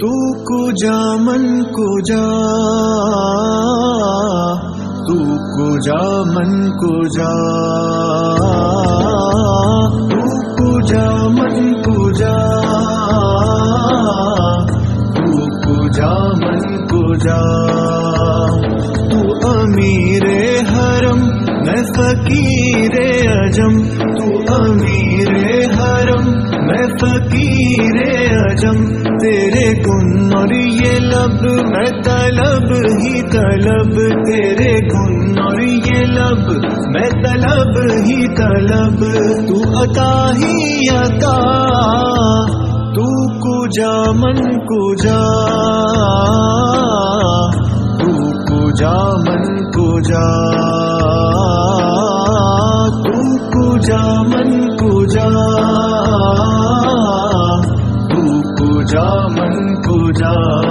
तू कुजा मन कुजा, तू कुजा मन कुजा, तू कुजा मन कुजा, तू कुजा मन कुजा। तू अमीरे हरम मैं फकीरे अजम, तू अमीरे हरम मैं फकीरे अजम। तेरे गुण और ये लब मैं तलब ही तलब, तेरे गुण और ये लब मैं तलब ही तलब। तू अता ही अता, तू कुजा मन कुजा, तू कुजा मन कुजा, तू कुजा मन कुजा, तू कुजा मन कुजा।